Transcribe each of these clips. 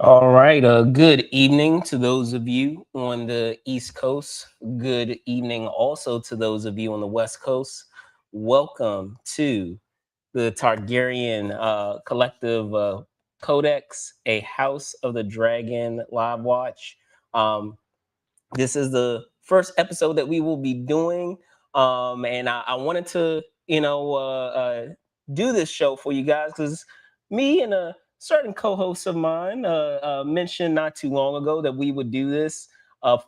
All right. Good evening to those of you on the East Coast. Good evening also to those of you on the West Coast. Welcome to the Targaryen Collective Codex, a House of the Dragon live watch. Um, this is the first episode that we will be doing, and I wanted to, do this show for you guys because me and a certain co-host of mine mentioned not too long ago that we would do this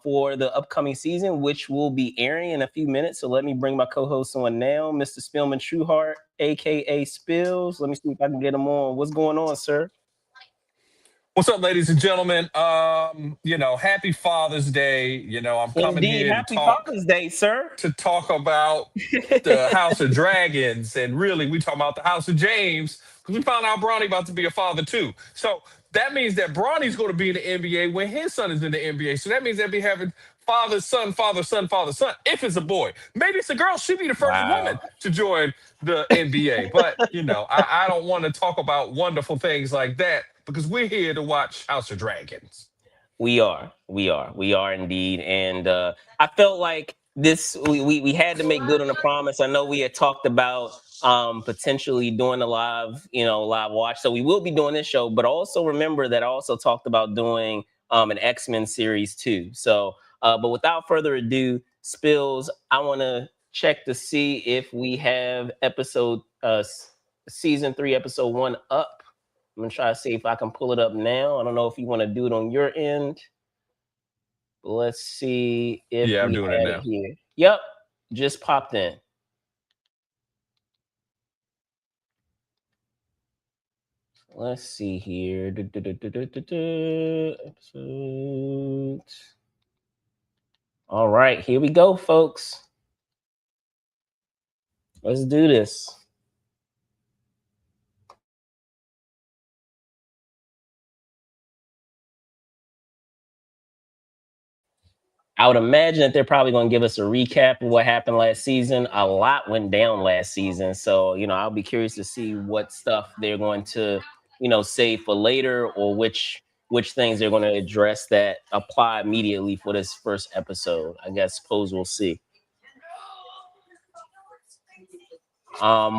for the upcoming season, which will be airing in a few minutes. So let me bring my co-host on now, Mr. Spillman Trueheart, aka Spills. Let me see if I can get him on. What's going on, sir? What's up, ladies and gentlemen? Happy Father's Day. I'm coming Indeed, here to happy talk Father's Day, sir. about the House of Dragons, and really, we talking about the House of James because we found out Bronny about to be a father too. So that means that Bronny's going to be in the NBA when his son is in the NBA. So that means they'll be having father, son, father, son, father, son. If it's a boy, maybe it's a girl. She'd be the first woman Wow. to join the NBA. But I don't want to talk about wonderful things like that because we're here to watch House of Dragons. We are indeed. And I felt like this, we had to make good on the promise. I know we had talked about potentially doing a live, live watch. So we will be doing this show, but also remember that I also talked about doing an X-Men series too. So, but without further ado, Spills, I want to check to see if we have season 3, episode 1 up. I'm gonna try to see if I can pull it up now. I don't know if you want to do it on your end. Let's see if Yeah, I'm we doing it had it now. here. Yep, just popped in. Let's see here. Episodes. All right, here we go, folks. Let's do this. I would imagine that they're probably going to give us a recap of what happened last season. A lot went down last season, so I'll be curious to see what stuff they're going to, save for later, or which things they're going to address that apply immediately for this first episode. I guess suppose we'll see.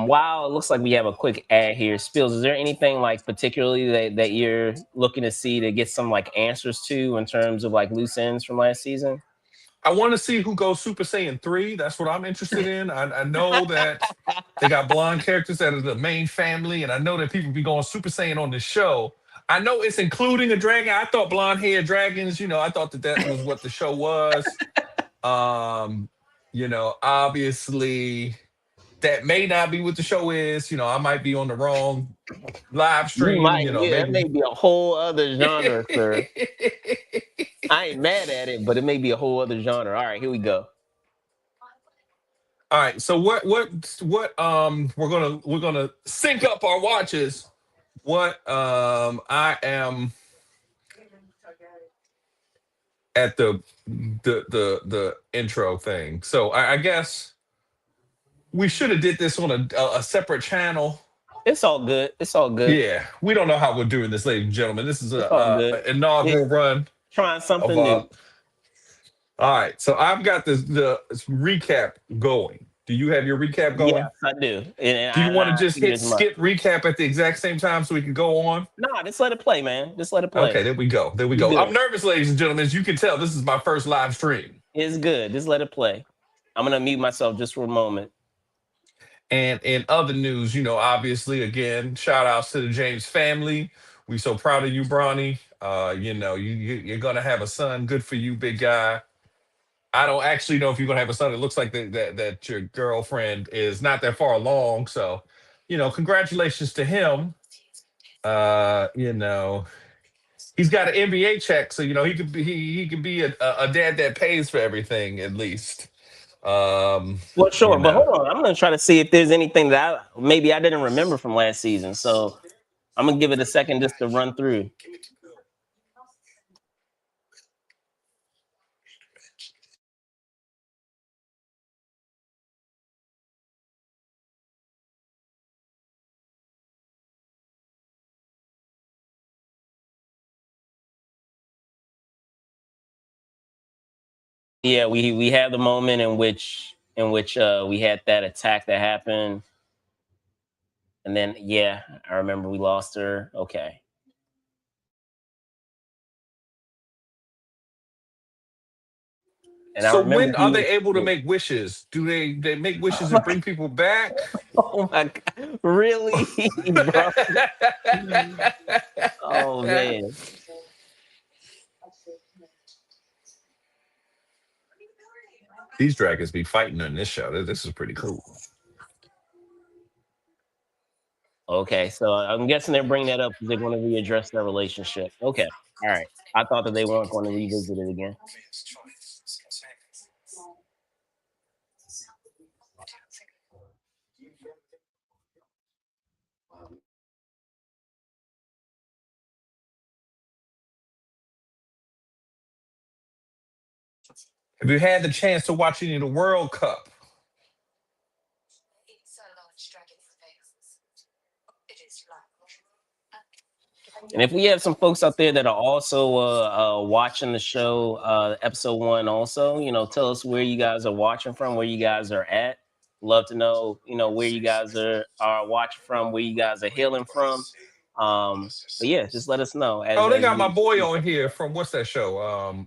Wow, it looks like we have a quick ad here. Spills, is there anything like particularly that you're looking to see to get some like answers to in terms of like loose ends from last season? I want to see who goes Super Saiyan 3. That's what I'm interested in. I know that they got blonde characters that are the main family, and I know that people be going Super Saiyan on the show. I know it's including a dragon. I thought blonde haired dragons, I thought that was what the show was. Um, Obviously, that may not be what the show is. I might be on the wrong live You stream, might, yeah, that maybe. may be a whole other genre, sir. I ain't mad at it, but it may be a whole other genre. All right, here we go. All right. So we're gonna sync up our watches. What I am at the intro thing. So I guess we should have did this on a separate channel. It's all good. It's all good. Yeah, we don't know how we're doing this, ladies and gentlemen. This is It's all a good. Yeah, inaugural run trying of something new. All right, so I've got the recap going. Do you have your recap Yes, going? I do, and Do you want to I just figured hit as much. skip recap at the exact same time so we can go on? Nah, just let it play, man. Just let it play. Okay, there we go. There we You go. I'm good? nervous, ladies and gentlemen. As you can tell, this is my first live stream. It's good. Just let it play. I'm gonna mute myself just for a moment. And in other news, obviously, again, shout outs to the James family. We so proud of you, Bronny. You're gonna have a son. Good for you, big guy. I don't actually know if you're gonna have a son. It looks like that your girlfriend is not that far along. So, congratulations to him. Uh, you know, he's got an NBA check, so he could be a dad that pays for everything at least. Well, You sure, but know. hold on. I'm gonna try to see if there's anything that maybe I didn't remember from last season. So I'm gonna give it a second just to run through. Yeah, we had the moment in which we had that attack that happened, and then yeah, I remember we lost her. Okay, and I So remember when are being they able to excited. make wishes? Do they make wishes and bring people back? Oh my god, really, bro? Oh man. These dragons be fighting on this show. This is pretty cool. Okay, so I'm guessing they're bringing that up because they're going to readdress their relationship. Okay, all right. I thought that they weren't going to revisit it again. Have you had the chance to watch any of the World Cup? And if we have some folks out there that are also watching the show, episode one, also, tell us where you guys are watching from, where you guys are at. Love to know, where you guys are watching from, where you guys are hailing from. But yeah, just let us know Oh, they as got my we. boy on here from what's that show?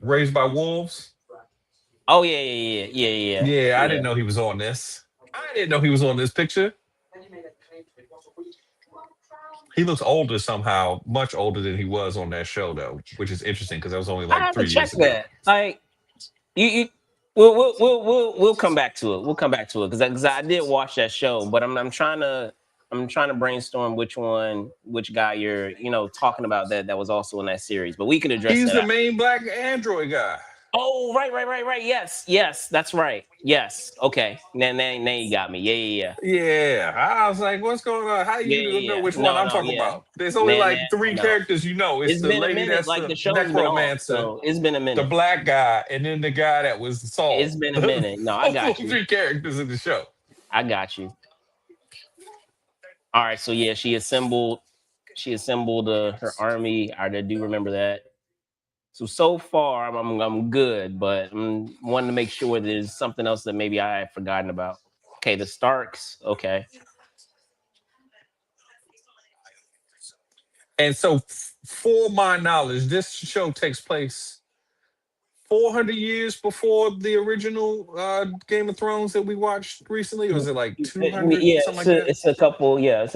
Raised by Wolves. Oh yeah, yeah, yeah, yeah, yeah, Yeah, I yeah. didn't know he was on this. I didn't know he was on this picture. He looks older somehow, much older than he was on that show though, which is interesting because that was only I like have to three check years ago. that. Like you we'll come back to it. We'll come back to it because I did watch that show, but I'm trying to brainstorm which guy you're talking about that was also in that series. But we can address He's that the after. main black android guy. Oh, right, right, right, right. Yes, yes, that's right. Yes. Okay. Now you got me. Yeah, yeah, Yeah, I was like, "What's going on? How yeah, you yeah, don't yeah, know yeah. which one No, I'm no, talking yeah. about?" There's only Nah, like three no. characters, you know. It's It's the been a lady minute. that's Like the the show's been off, necromancer, so it's been a the minute. black guy, and then the guy that was Saul. It's been a Those minute. No, I are got you. three characters in the show. I got you. All right, so yeah, she assembled her army. I do remember that. So far I'm good, but I'm wanting to make sure there's something else that maybe I had forgotten about. Okay, the Starks. Okay, And so, for my knowledge, this show takes place 400 years before the original Game of Thrones that we watched recently, or is it like 200, yeah, something like that? it's a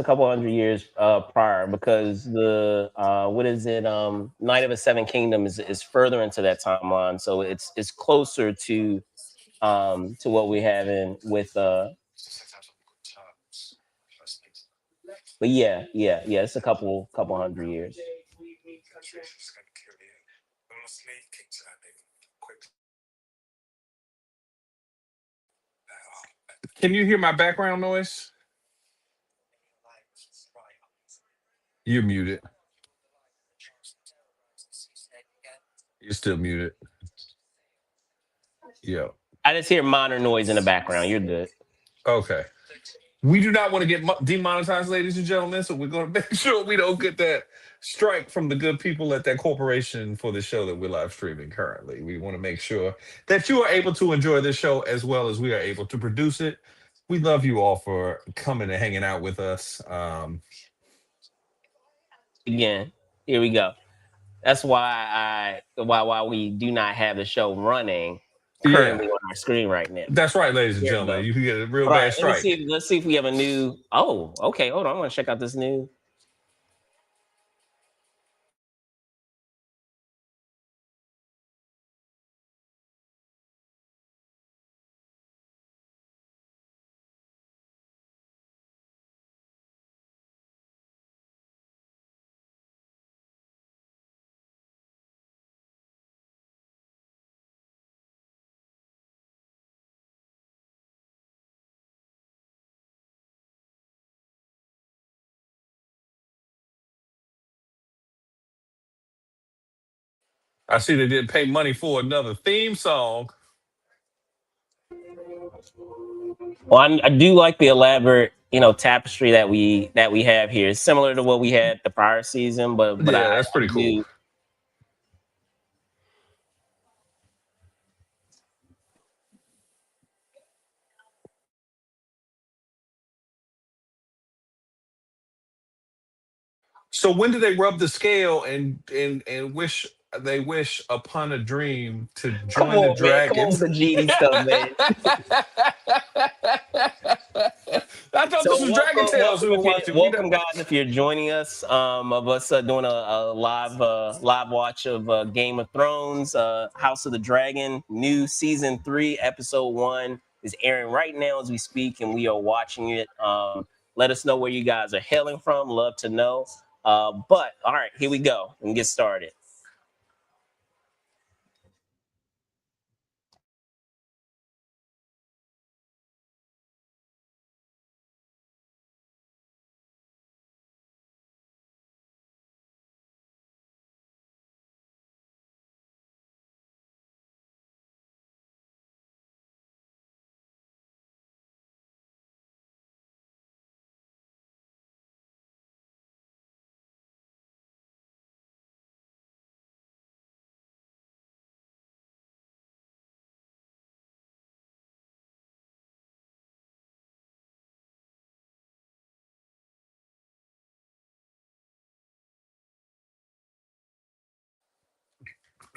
couple hundred years prior because the what is it? Night of the Seven Kingdoms is further into that timeline, so it's closer to what we have in with but yeah, yeah, yeah, it's a couple hundred years. Can you hear my background noise? You're muted. You're still muted. Yeah. I just hear modern noise in the background. You're good. Okay. We do not want to get demonetized, ladies and gentlemen. So we're going to make sure we don't get that strike from the good people at that corporation for the show that we're live streaming currently. We want to make sure that you are able to enjoy this show as well as we are able to produce it. We love you all for coming and hanging out with us. Again, here we go. That's why we do not have the show running Yeah, currently on our screen right now. that's right, ladies and There we gentlemen. go. You can get a real All right, bad strike. let's see if we have a new. Oh, okay. Hold on. I want to check out this new. I see they didn't pay money for another theme song. Well, I do like the elaborate, tapestry that we have here. It's similar to what we had the prior season, but Yeah, I that's pretty cool. do. So when do they rub the scale and wish upon a dream to Come join the on, man. Come on dragons? with the GD stuff, man. I thought So this was Dragon Tales we were watching. We welcome, don't. guys. If you're joining us, of us doing a live watch of Game of Thrones, House of the Dragon, new season 3, episode 1 is airing right now as we speak, and we are watching it. Let us know where you guys are hailing from. Love to know. But all right, here we go and get started.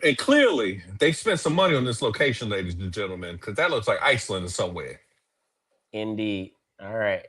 And clearly, they spent some money on this location, ladies and gentlemen, because that looks like Iceland or somewhere. Indeed. All right.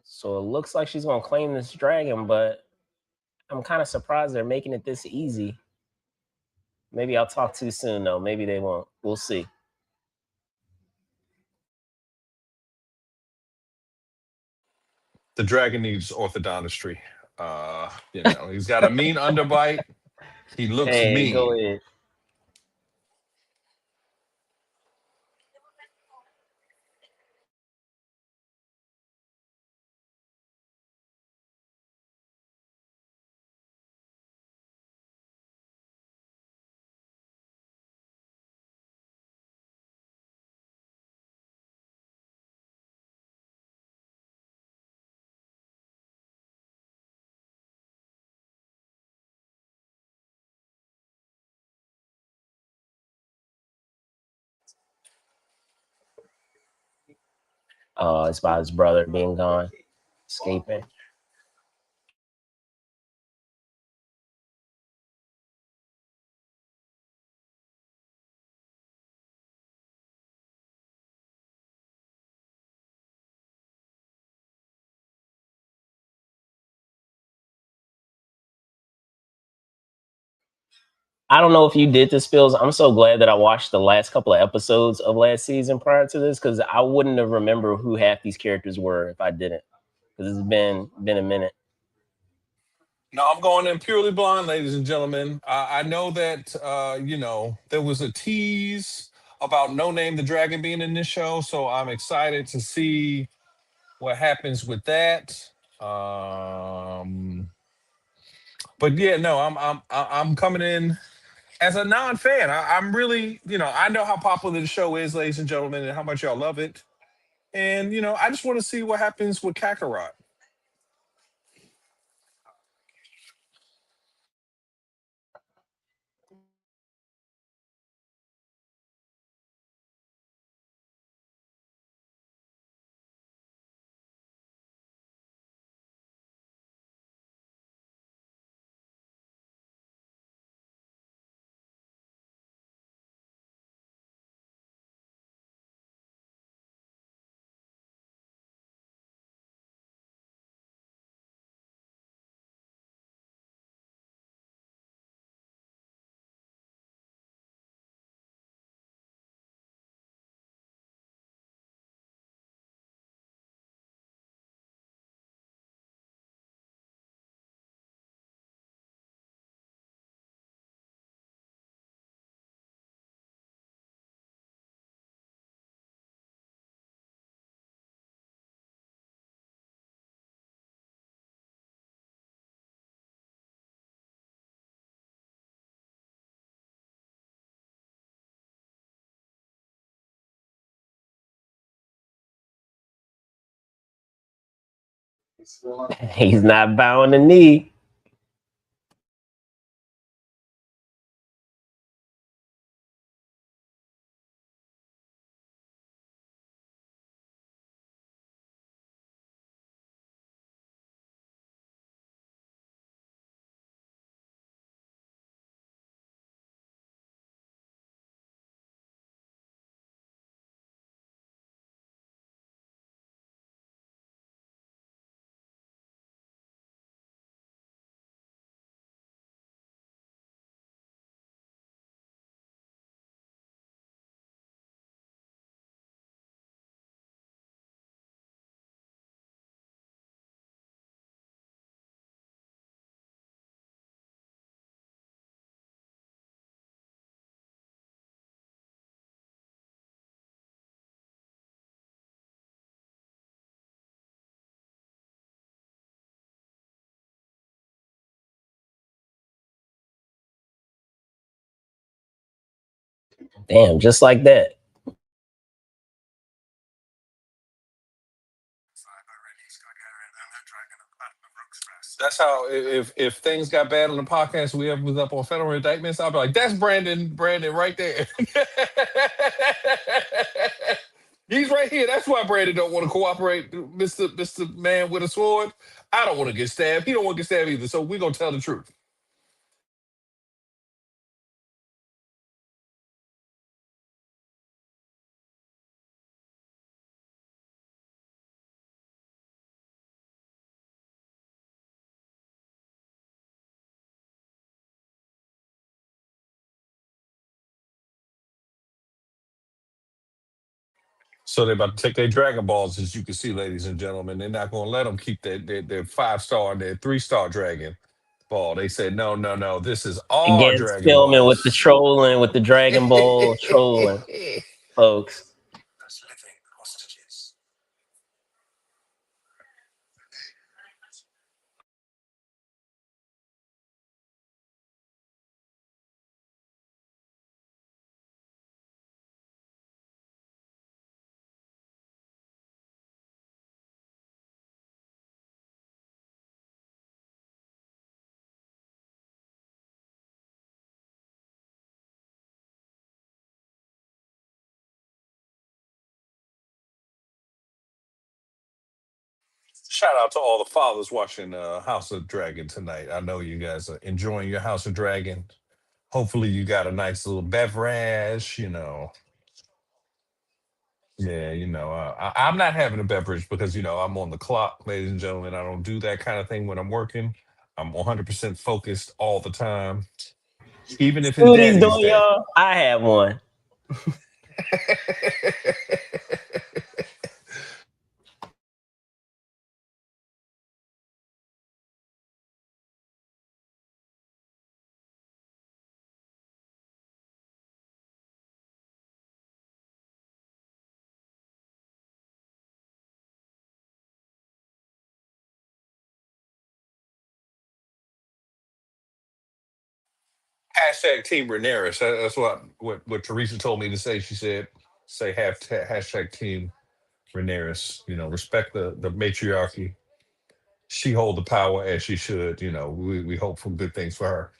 So it looks like she's gonna claim this dragon, but I'm kind of surprised they're making it this easy. Maybe I'll talk too soon though. Maybe they won't. We'll see. The dragon needs orthodontistry. He's got a mean underbite. He looks Hey, go mean. ahead. It's about his brother being gone, escaping. I don't know if you did this, Spills. I'm so glad that I watched the last couple of episodes of last season prior to this because I wouldn't have remembered who half these characters were if I didn't. Because it's been a minute. No, I'm going in purely blind, ladies and gentlemen. I know that there was a tease about No Name the Dragon being in this show, so I'm excited to see what happens with that. But yeah, no, I'm coming in as a non-fan. I'm really, I know how popular the show is, ladies and gentlemen, and how much y'all love it. And I just want to see what happens with Kakarot. He's not bowing the knee. Damn, just like that. That's how if things got bad on the podcast, we ever was up on federal indictments, I'll be like, that's Brandon right there. He's right here. That's why Brandon don't want to cooperate, Mister Man with a sword. I don't want to get stabbed. He don't want to get stabbed either. So we're gonna tell the truth. So they're about to take their Dragon Balls, as you can see, ladies and gentlemen. They're not gonna let them keep their 5 star and their 3 star Dragon Ball. They said, no, no, no. This is our Against Dragon filming with the Balls. trolling, with the Dragon Ball trolling, folks. Shout out to all the fathers watching House of Dragon tonight. I know you guys are enjoying your House of Dragon. Hopefully, you got a nice little beverage. Yeah, I'm not having a beverage because I'm on the clock, ladies and gentlemen. I don't do that kind of thing when I'm working. I'm 100% focused all the time, even if it's Foodie's Daddy's doing Day. y'all. I have one. Hashtag Team Ramirez. That's what Teresa told me to say. She said, "Say hashtag Team Ramirez. Respect the matriarchy. She hold the power as she should. We hope for good things for her."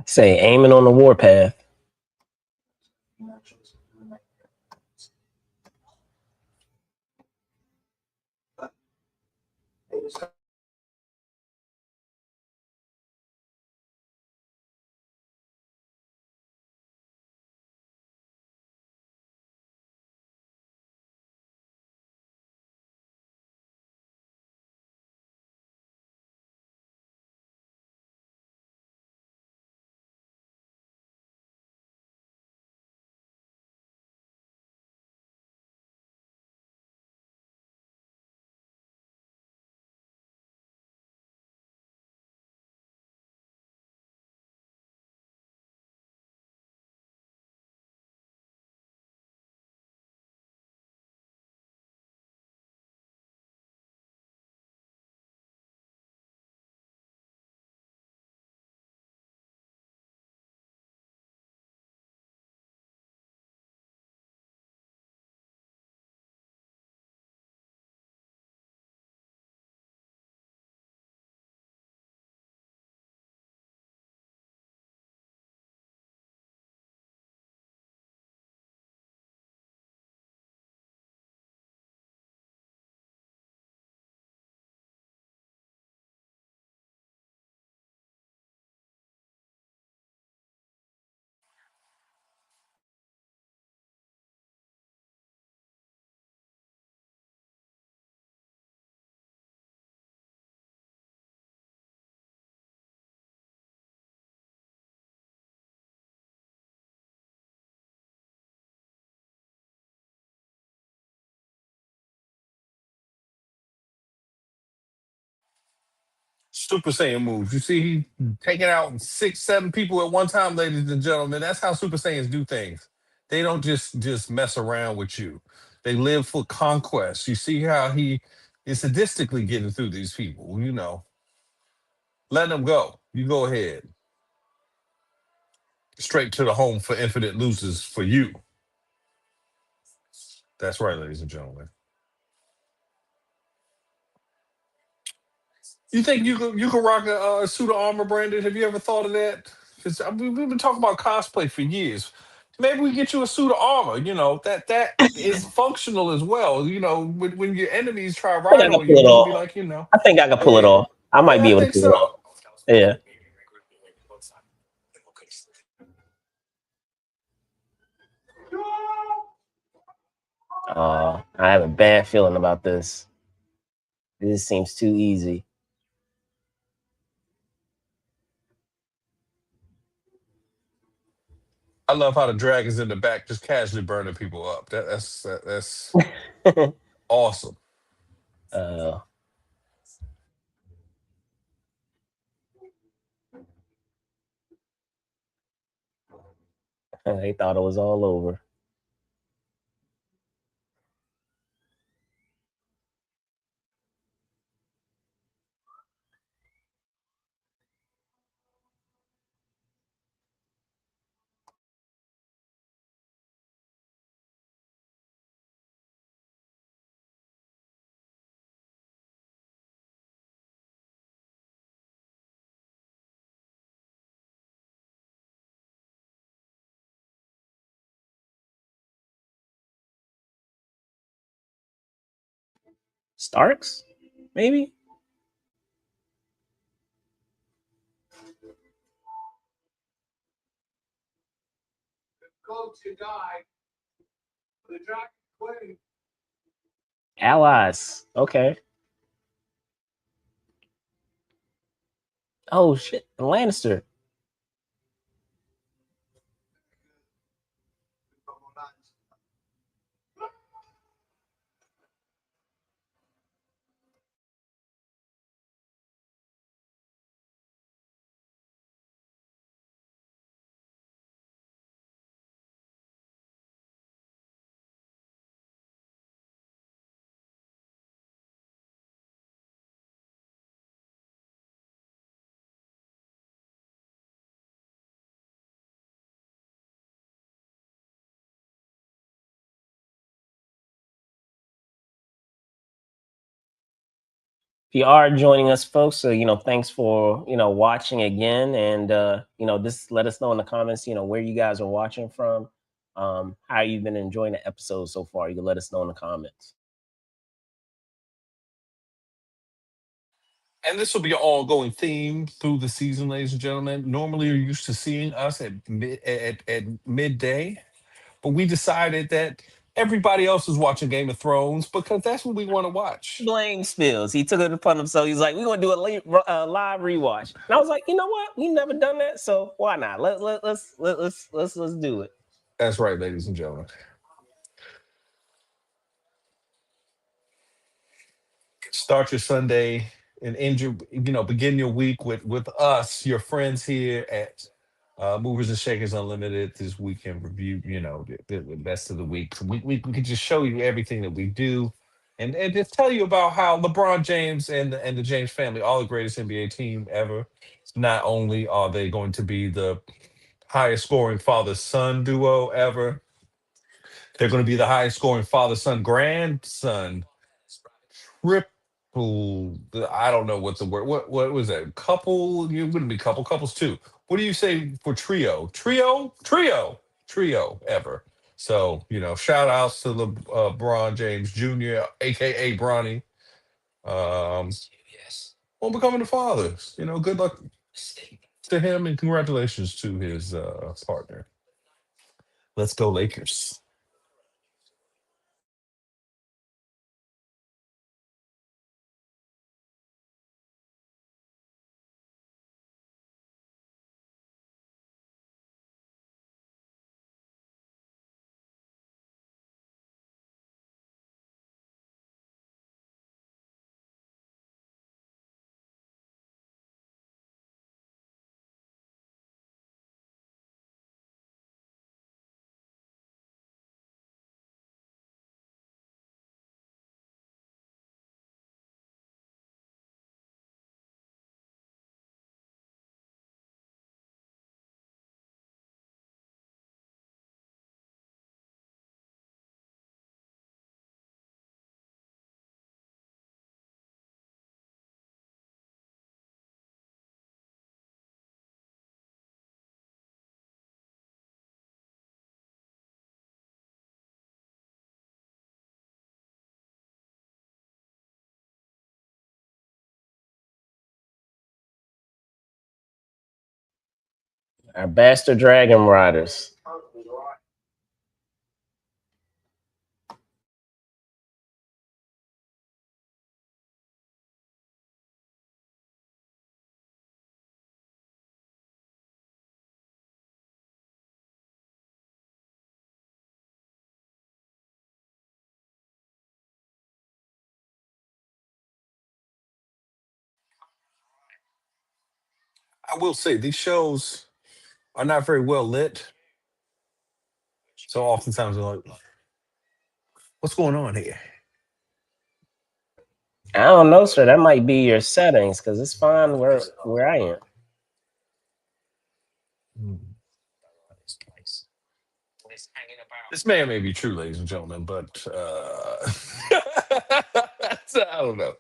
Say aiming on the warpath. Super Saiyan moves. You see, he taking out six, seven people at one time, ladies and gentlemen. That's how Super Saiyans do things. They don't just mess around with you. They live for conquest. You see how he is sadistically getting through these people. Let them go. You go ahead. Straight to the home for infinite losers for you. That's right, ladies and gentlemen. You think you could rock a suit of armor, Brandon? Have you ever thought of that? Because we've been talking about cosplay for years. Maybe we get you a suit of armor. That is functional as well. When your enemies try to I think I ride can on you, pull it you can be off. like, I think I can pull it yeah, off. I might yeah, be I able to think pull it off. so. Yeah. I have a bad feeling about this. This seems too easy. I love how the dragons in the back just casually burning people up. That's awesome. uh, they thought it was all over. Starks? Maybe? Allies. Okay. Oh shit. Lannister. If you are joining us, folks, so thanks for watching again, and just let us know in the comments, where you guys are watching from, how you've been enjoying the episode so far. You can let us know in the comments. And this will be an ongoing theme through the season, ladies and gentlemen. Normally, you're used to seeing us at midday, but we decided that everybody else is watching Game of Thrones because that's what we want to watch. Blame spills. He took it upon himself. He's like, "We're gonna do a live rewatch," and I was like, "You know what? We never done that, so why not? Let's do it." That's right, ladies and gentlemen. Start your Sunday and end your, begin your week with us, your friends here at Movers and Shakers Unlimited. This weekend review, the best of the week. So we can just show you everything that we do, and just tell you about how LeBron James and the James family, all the greatest NBA team ever. Not only are they going to be the highest scoring father son duo ever, they're going to be the highest scoring father son grandson triple. I don't know what the word. What was that? Couple? You wouldn't be couple. Couples two. What do you say for trio? Trio ever. So shout outs to LeBron James Jr., aka Bronny, um, on becoming a father. Good luck to him and congratulations to his partner. Let's go Lakers. Our bastard dragon riders. I will say these shows are not very well lit. So oftentimes they're like, what's going on here? I don't know, sir. That might be your settings because it's fine where I am. Hmm. This man may be true, ladies and gentlemen, but I don't know.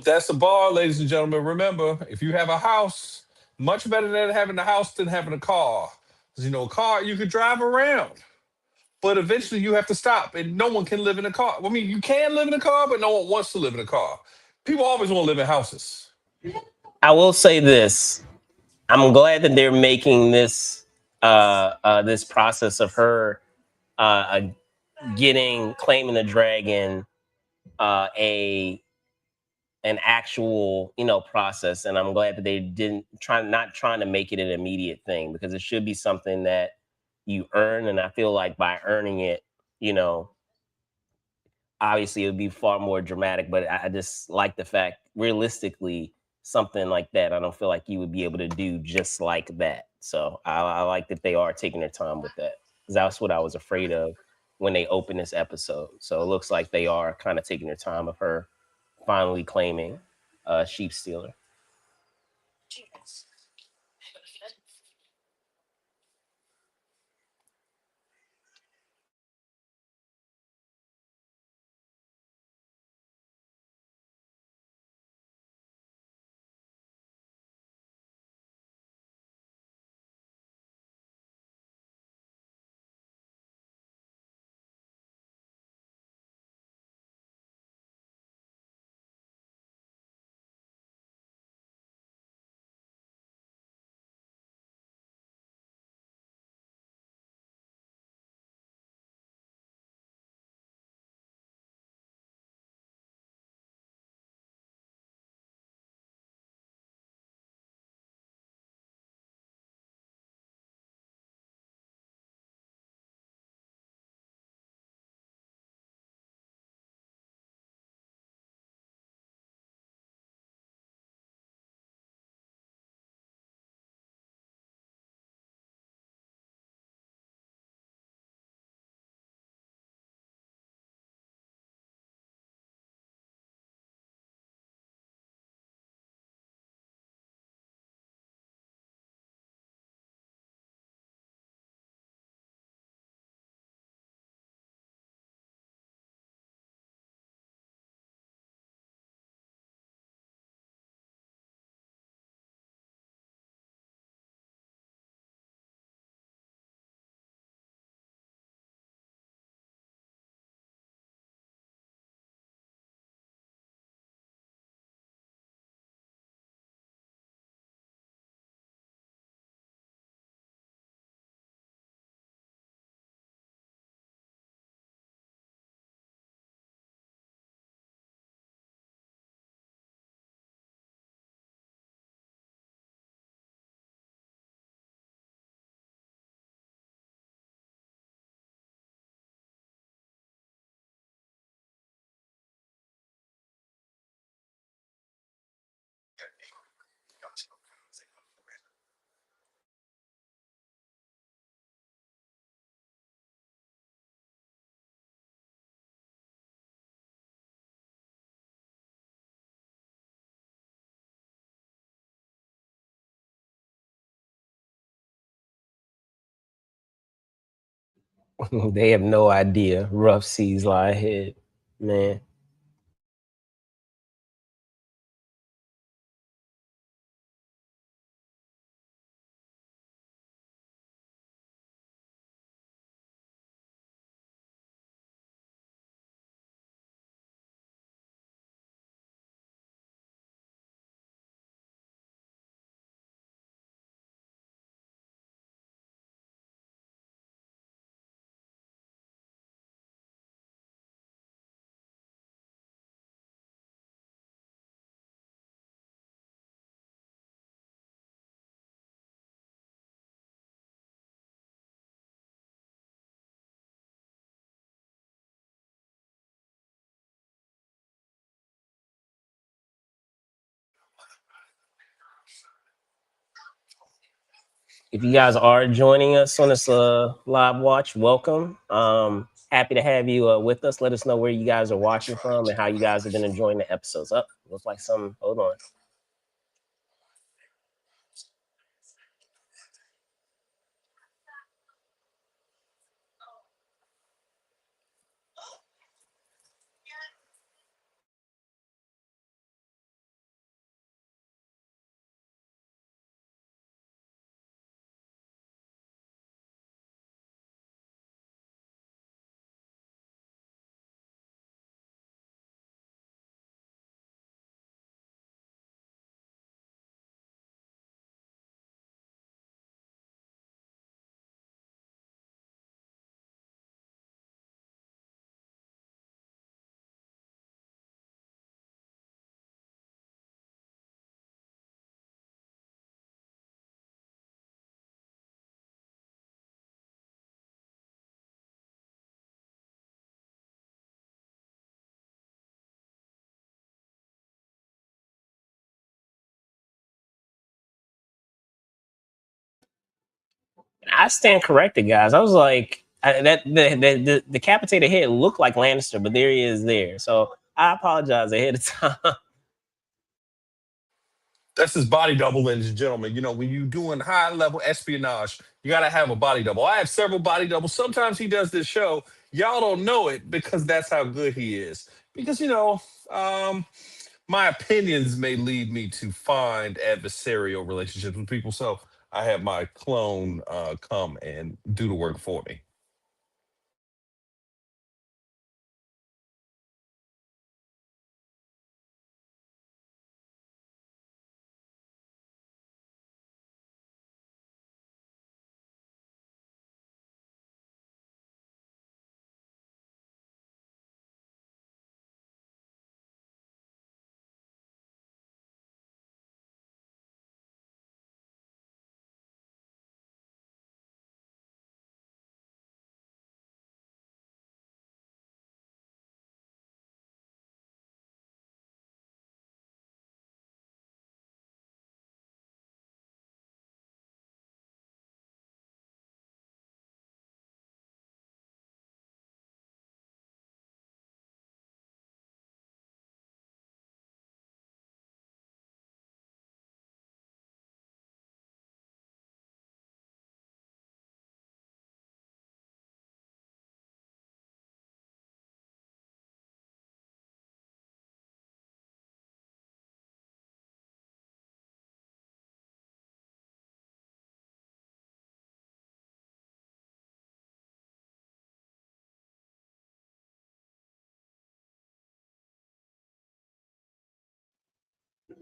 That's a bar, ladies and gentlemen. Remember, if you have a house, much better than having a house than having a car. 'Cause, a car you could drive around. but eventually you have to stop, and no one can live in a car. I mean, you can live in a car, but no one wants to live in a car. People always want to live in houses. I will say this. I'm glad that they're making this process of her uh, getting claiming the dragon a an actual process, and I'm glad that they didn't not trying to make it an immediate thing, because it should be something that you earn, and I feel like by earning it, you know obviously it would be far more dramatic, but I just like the fact, realistically, something like that, I don't feel like you would be able to do just like that. So I like that they are taking their time with that, because that's what I was afraid of when they opened this episode. So it looks like they are kind of taking their time of her finally claiming sheep stealer. They have no idea. Rough seas lie ahead, man. If you guys are joining us on this live watch, welcome. Happy to have you with us. Let us know where you guys are watching from and how you guys have been enjoying the episodes. Up, looks like some. Hold on. I stand corrected, guys. I was like, that the decapitated head looked like Lannister, but there he is there. So I apologize ahead of time. That's his body double, ladies and gentlemen. You know, when you doing high level espionage, you gotta have a body double. I have several body doubles. Sometimes he does this show. Y'all don't know it because that's how good he is. Because um, my opinions may lead me to find adversarial relationships with people. So I have my clone come and do the work for me.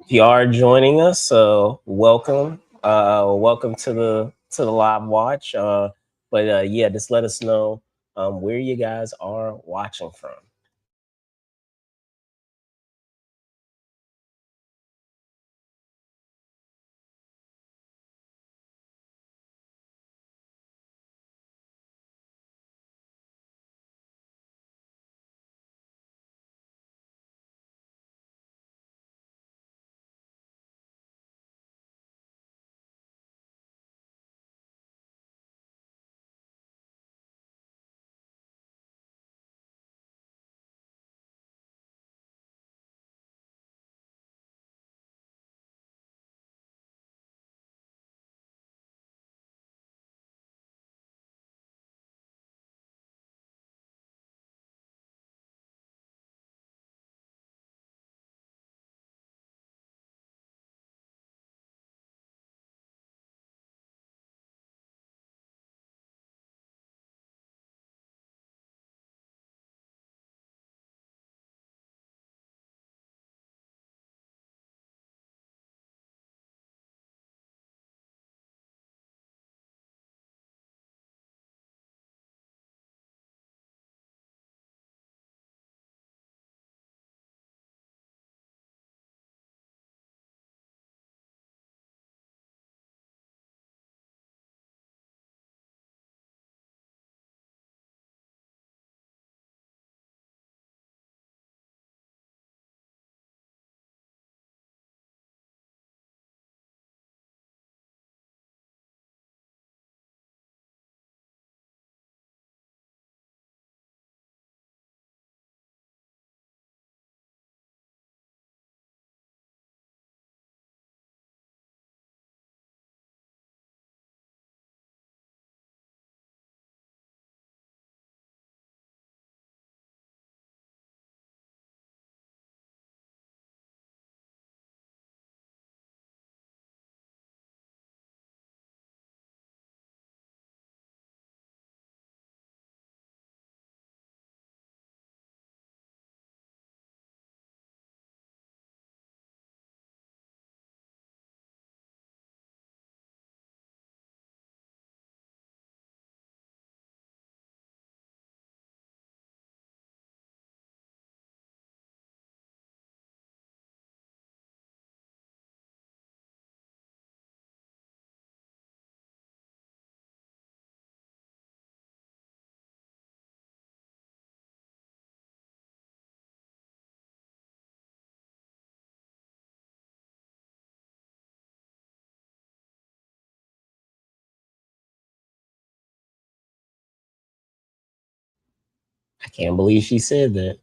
If you are joining us, so welcome. Welcome to the live watch. But yeah, just let us know where you guys are watching from. Can't believe she said that.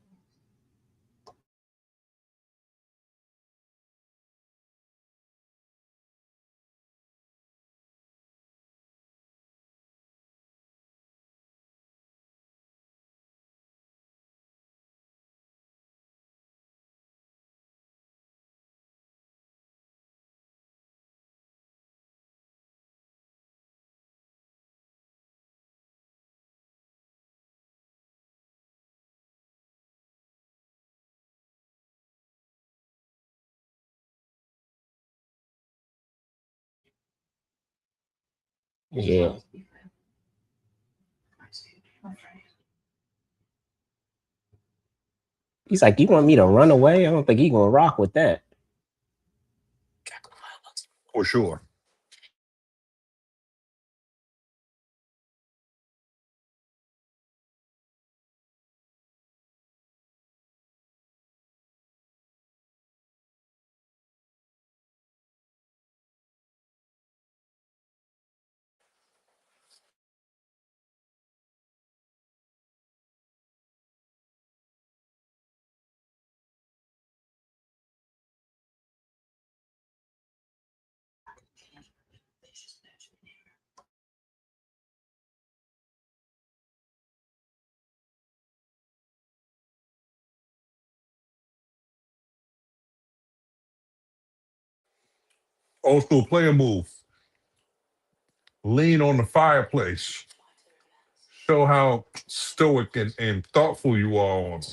Yeah. He's like, you want me to run away? I don't think he gonna rock with that. For sure. Old school player move. Lean on the fireplace. Show how stoic and thoughtful you are on them.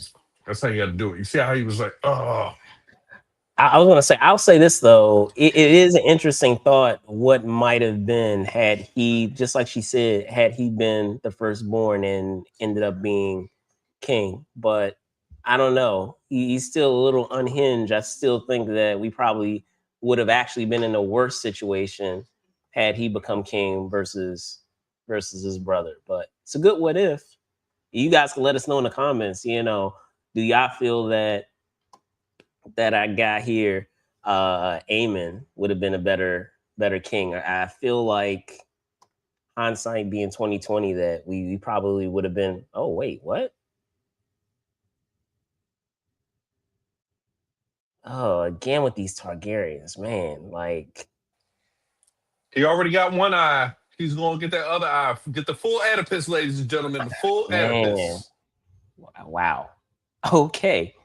That's how you got to do it. You see how he was like, oh, I was gonna say, I'll say this though, it is an interesting thought. What might have been had he, just like she said, had he been the firstborn and ended up being king. But I don't know. He's still a little unhinged. I still think that we probably would have actually been in a worse situation had he become king versus his brother. But it's a good what if. You guys can let us know in the comments. Do y'all feel that I got here, Aemon would have been a better king? I feel like hindsight being 2020 that we probably would have been. Oh wait, what? Oh, again with these Targaryens, man. Like, he already got one eye. He's going to get that other eye. Get the full Oedipus, ladies and gentlemen. The full man, Oedipus. wow. Okay.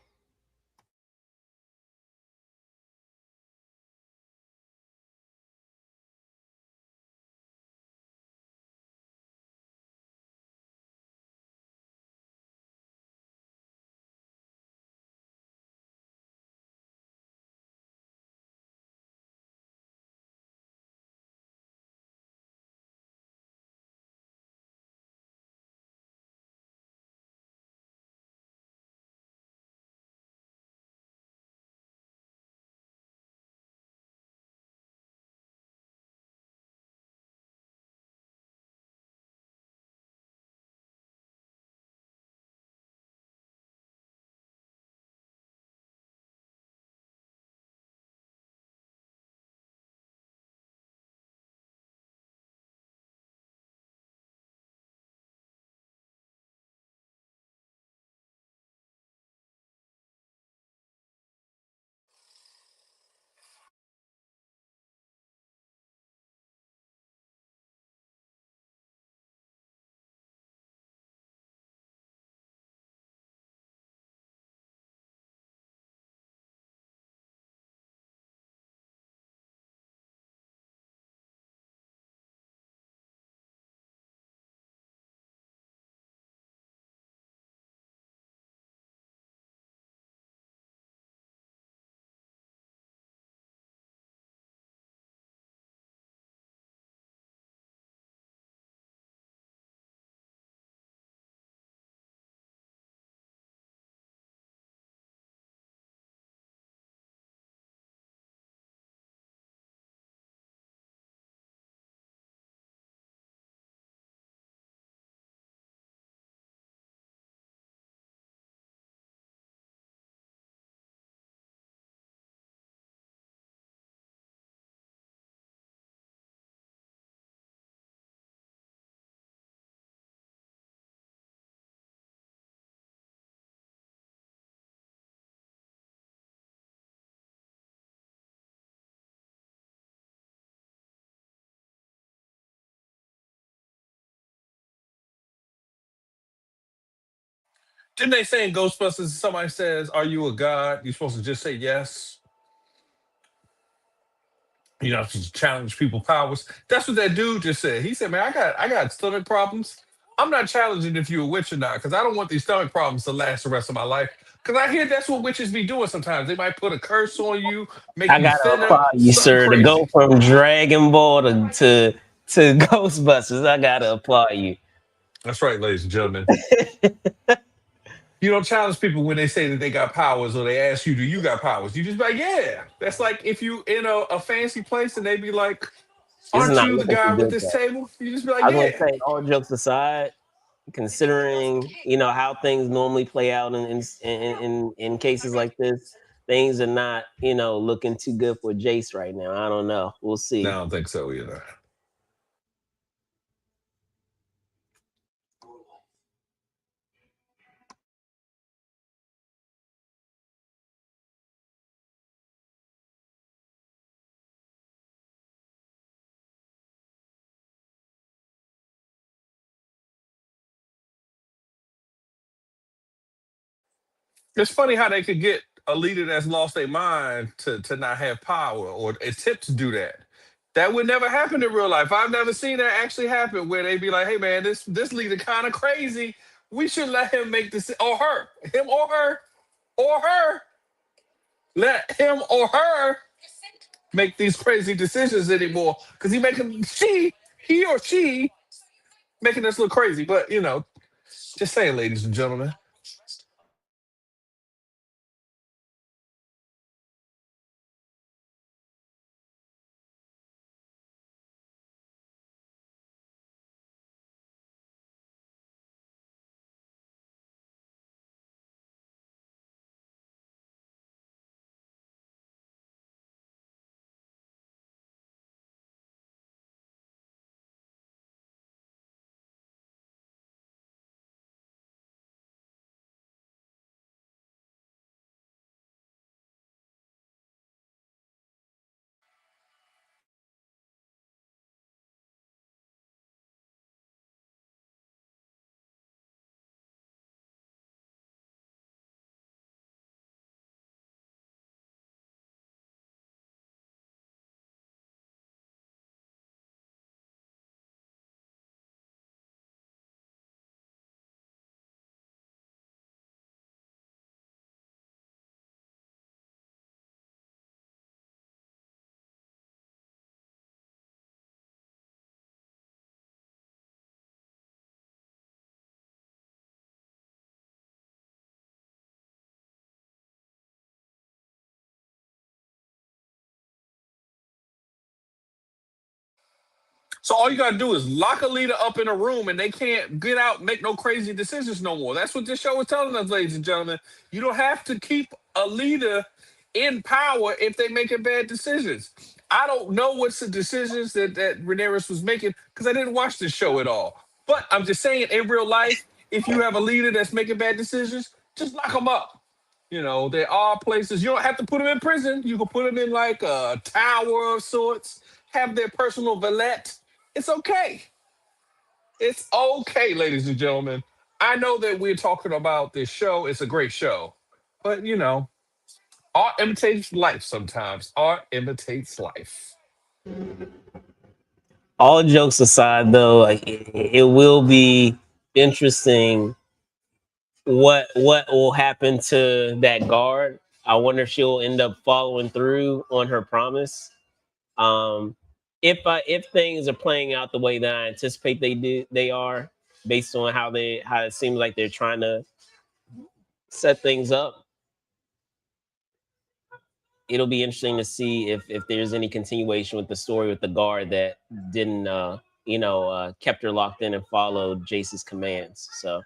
Didn't they say in Ghostbusters, somebody says, "Are you a god?" You're supposed to just say yes. You know, to challenge people powers. That's what that dude just said. He said, "Man, I got stomach problems. I'm not challenging if you're a witch or not, because I don't want these stomach problems to last the rest of my life. Because I hear that's what witches be doing sometimes. They might put a curse on you, make I you gotta thinner, applaud you, something sir. To crazy. go from Dragon Ball to Ghostbusters, I gotta applaud you. That's right, ladies and gentlemen. You don't challenge people when they say that they got powers or they ask you, "Do you got powers?" You just be like, "Yeah." That's like if you in a fancy place and they be like, It's "Aren't not you the looking guy too with good this though. table?" You just be like, I was "Yeah." gonna say, all jokes aside, considering how things normally play out in cases like this, things are not looking too good for Jace right now. I don't know. We'll No, I see. don't think so either. It's funny how they could get a leader that's lost their mind to not have power or attempt to do that. That would never happen in real life. I've never seen that actually happen where they'd be like, "Hey man, this leader kind of crazy. We should let him make this or her, him or her, let him or her make these crazy decisions anymore because he or she making us look crazy." But just saying, ladies and gentlemen. So all you gotta do is lock a leader up in a room and they can't get out, and make no crazy decisions no more. That's what this show is telling us, ladies and gentlemen. You don't have to keep a leader in power if they making bad decisions. I don't know what's the decisions that Rhaenyra was making because I didn't watch this show at all. But I'm just saying, in real life, if you have a leader that's making bad decisions, just lock them up. There are places you don't have to put them in prison. You can put them in like a tower of sorts, have their personal valet. It's okay. It's okay, ladies and gentlemen. I know that we're talking about this show. It's a great show. But, art imitates life sometimes. Art imitates life. All jokes aside, though, like, it will be interesting what will happen to that guard. I wonder if she'll end up following through on her promise. Um, if things are playing out the way that I anticipate they are, based on how it seems like they're trying to set things up, it'll be interesting to see if there's any continuation with the story with the guard that didn't kept her locked in and followed Jace's commands. So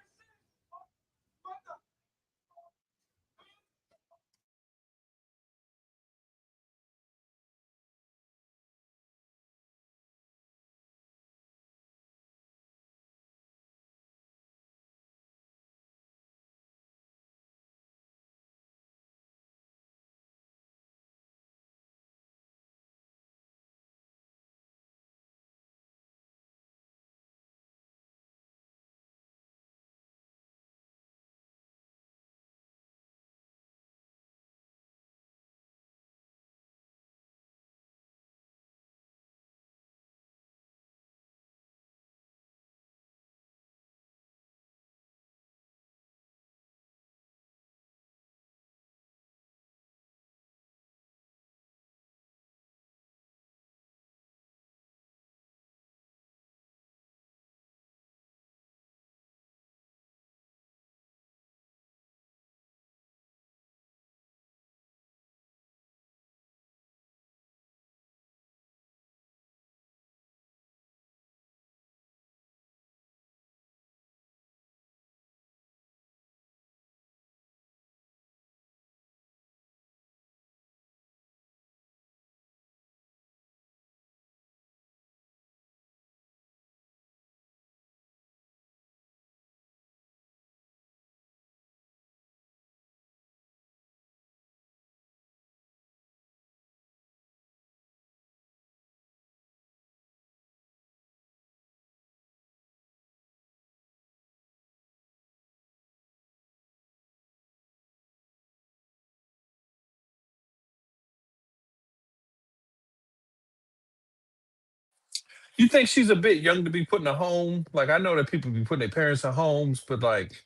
You think she's a bit young to be put in a home? Like I know that people be putting their parents in homes, but like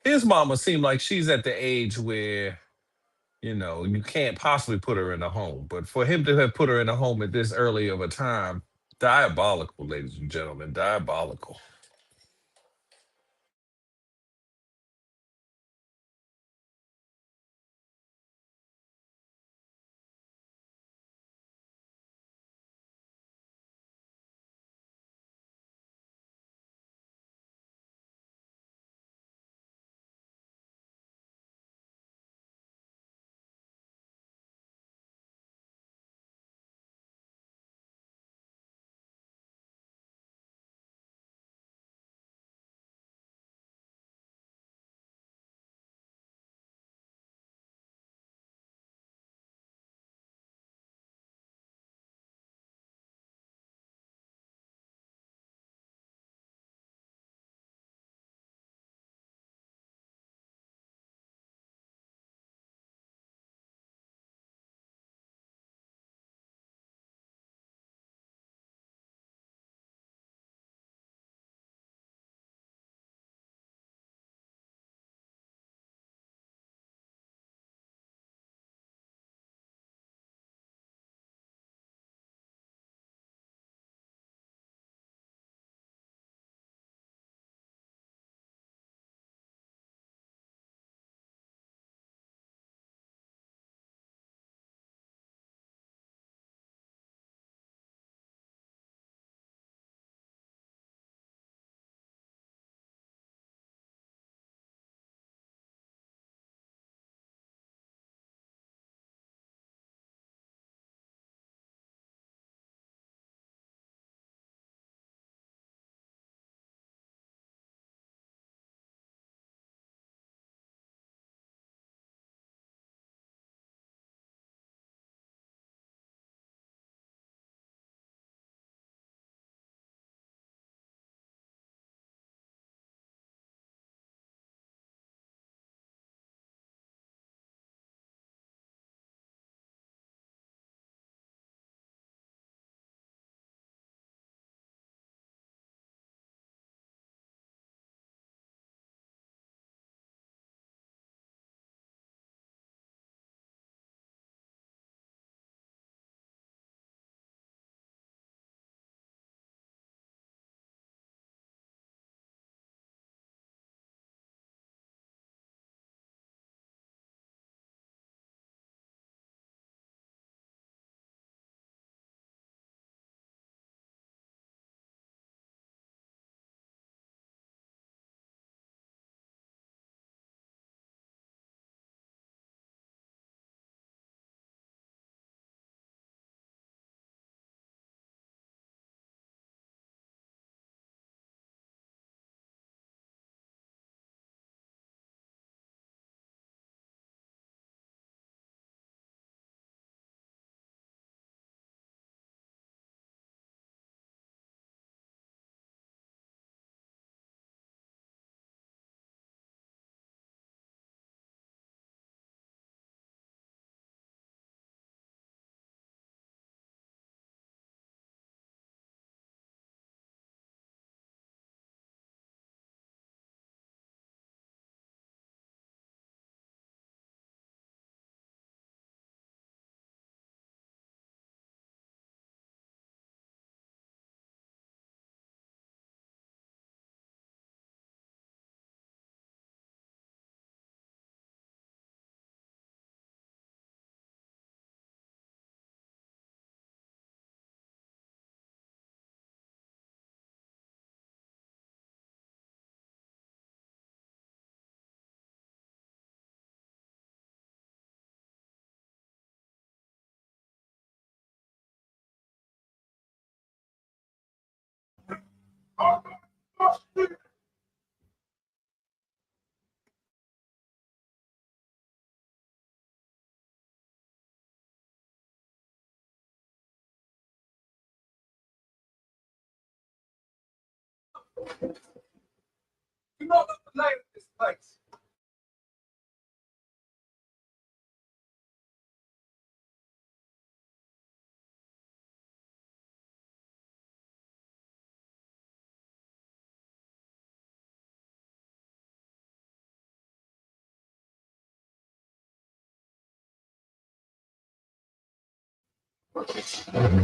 his mama seemed like she's at the age where you can't possibly put her in a home. But for him to have put her in a home at this early of a time, diabolical, ladies and gentlemen, diabolical.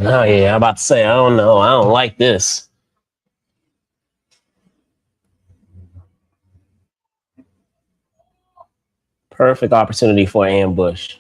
Oh yeah, I'm about to say I don't know. I don't like this. Perfect opportunity for ambush.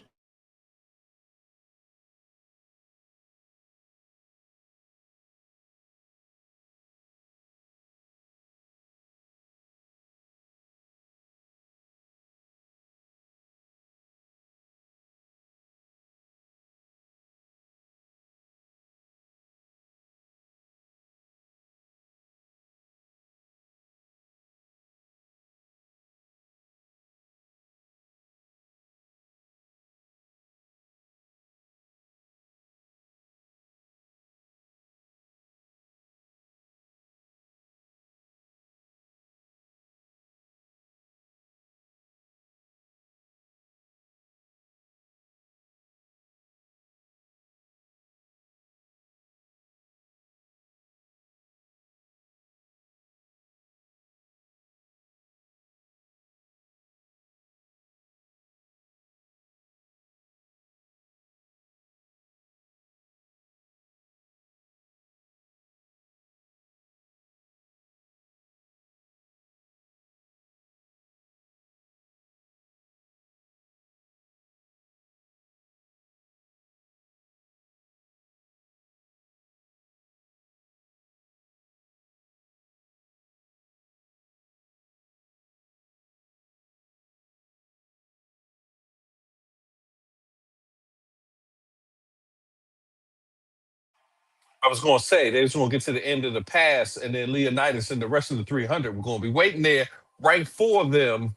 I was going to say they just going to get to the end of the pass, and then Leonidas and the rest of the 300 were going to be waiting there right for them.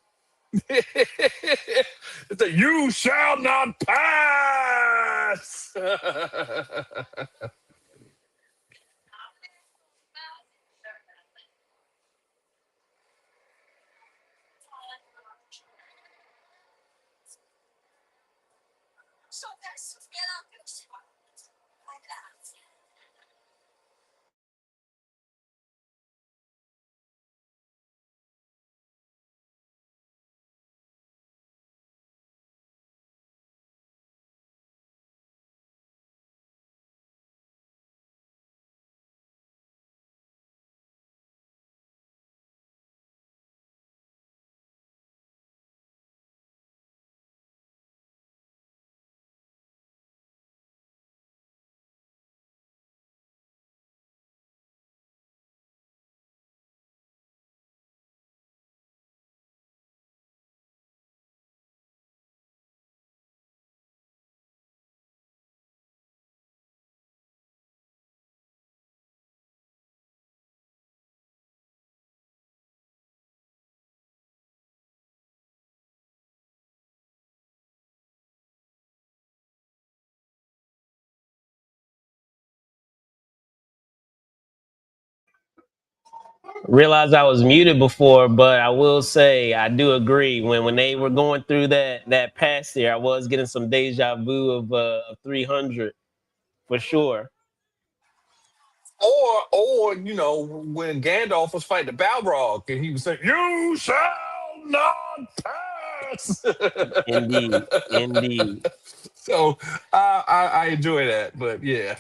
It's a "you shall not pass." Realized I was muted before, but I will say I do agree. When they were going through that pass there, I was getting some deja vu of 300 for sure. Or when Gandalf was fighting the Balrog and he was saying, "You shall not pass." Indeed, indeed. So I enjoy that, but yeah.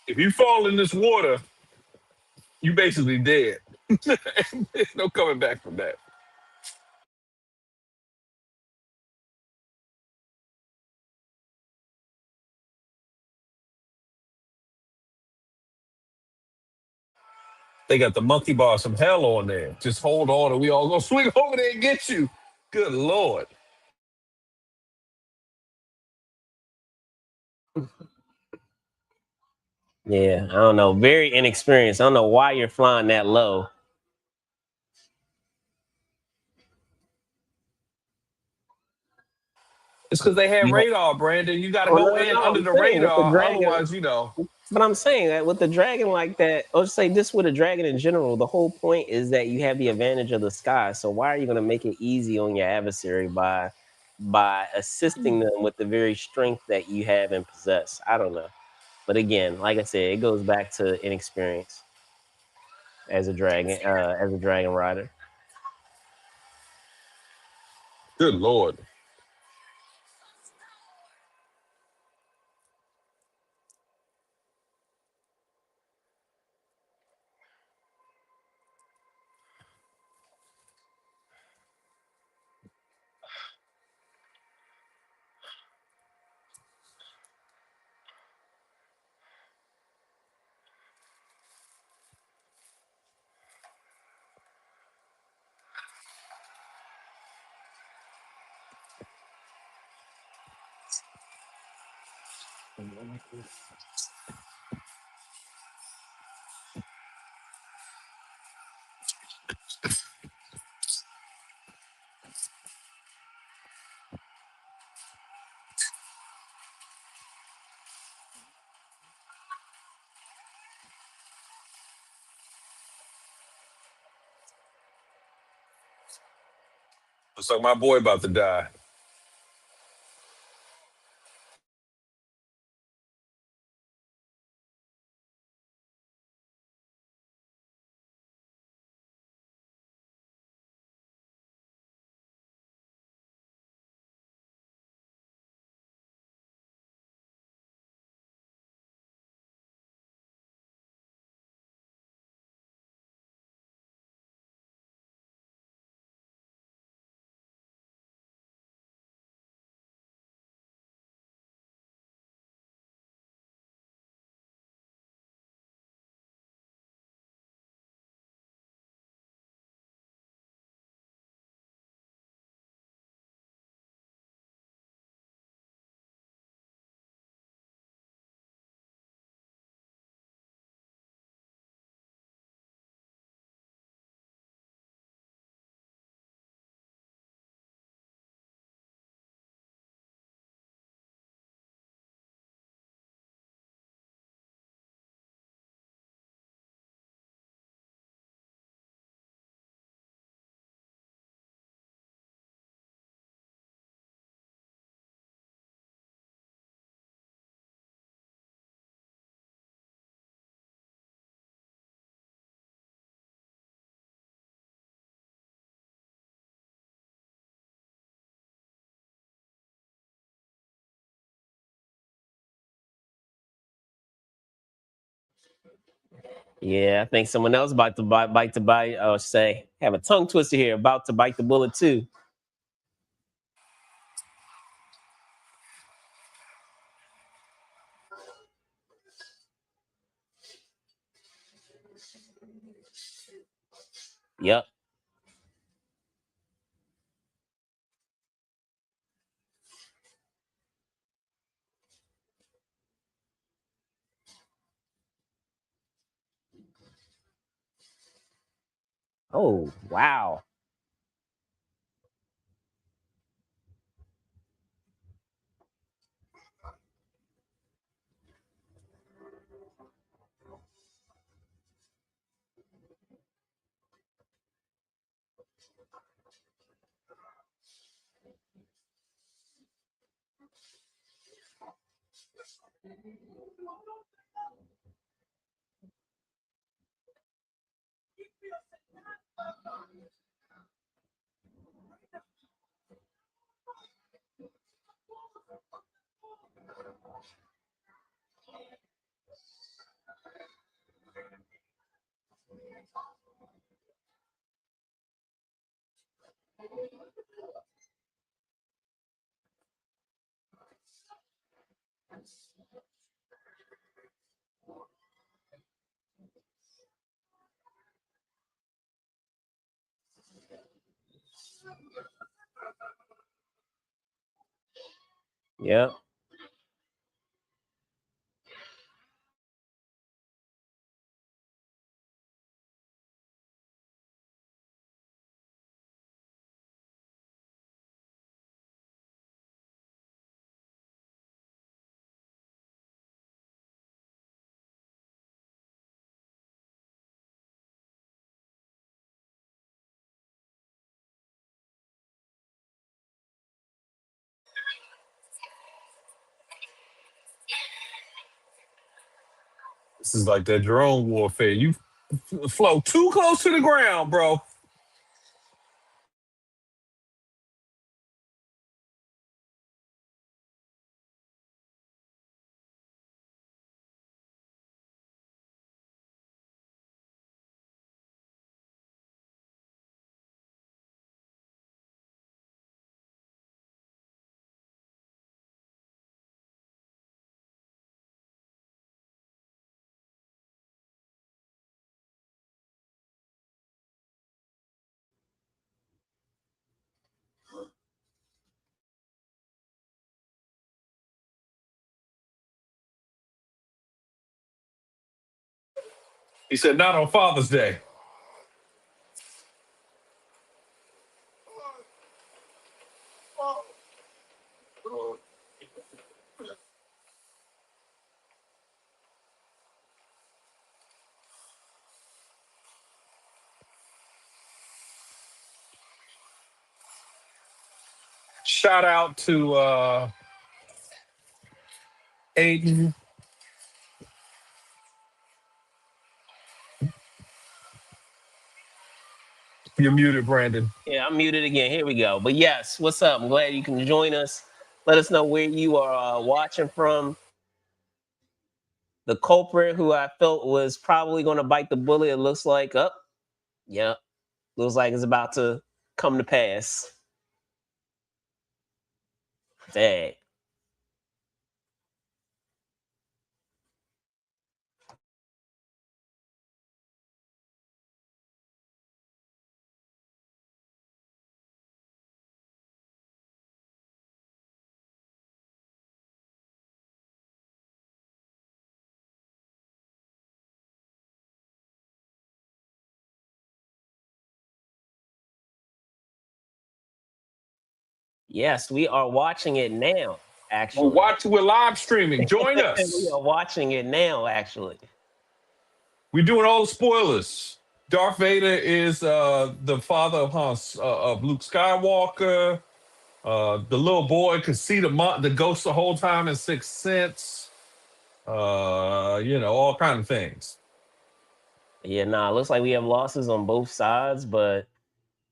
If you fall in this water, you basically dead. There's no coming back from that. They got the monkey bar, some hell on there. Just hold on, and we all gonna swing over there and get you. Good lord. Yeah, I don't know. Very inexperienced. I don't know why you're flying that low. It's because they had You ha- radar, Brandon. You got to oh no, go no, in no. under I'm the saying with the radar. dragon, Otherwise, you know. but I'm saying that with the dragon like that, or just say this with a dragon in general, the whole point is that you have the advantage of the sky. So why are you going to make it easy on your adversary by assisting them with the very strength that you have and possess? I don't know. But again, like I said, it goes back to inexperience as a dragon rider. Good lord. Looks like my boy about to die. Yeah, I think someone else about to bite, or say, have a tongue twister here, about to bite the bullet too. Yep. Oh, wow. Yep. This is like that drone warfare. You flow too close to the ground, bro. He said, not on Father's Day. Shout out to Aiden. You're muted, Brandon. Yeah, I'm muted again. Here we go. But yes, what's up? I'm glad you can join us. Let us know where you are watching from. The culprit who I felt was probably going to bite the bullet. It looks like, up. Yep. Looks like it's about to come to pass. Dang. Yes, we are watching it now, We're actually. watching. We're live streaming. Join We us. are watching it now, actually. We're doing all the spoilers. Darth Vader is the father of of Luke Skywalker. The little boy could see the ghost the whole time in Sixth Sense. All kind of things. Yeah, nah, looks like we have losses on both sides, but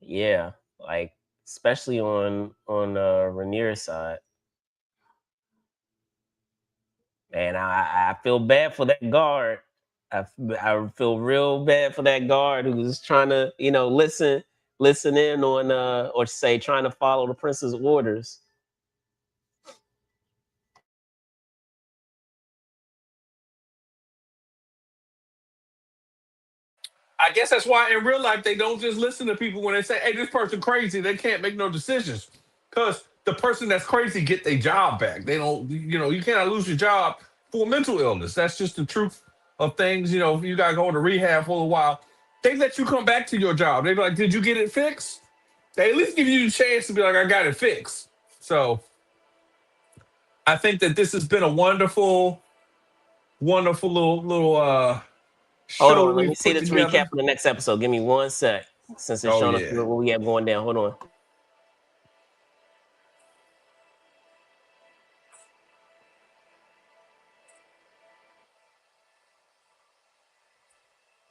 yeah, like especially on Rhaenyra's side. Man, I feel bad for that guard. I feel real bad for that guard who's trying to, listen in on or say trying to follow the prince's orders. I guess that's why in real life they don't just listen to people when they say, "Hey, this person crazy." They can't make no decisions because the person that's crazy get their job back. They don't, you cannot lose your job for mental illness. That's just the truth of things. You gotta go to rehab for a while. They let you come back to your job. They be like, "Did you get it fixed?" They at least give you the chance to be like, "I got it fixed." So I think that this has been a wonderful, wonderful little Hold show on, that let me we've see put this recap together. for the next episode. Give me 1 sec, since it's Oh showing us yeah. what we have going down. Hold on.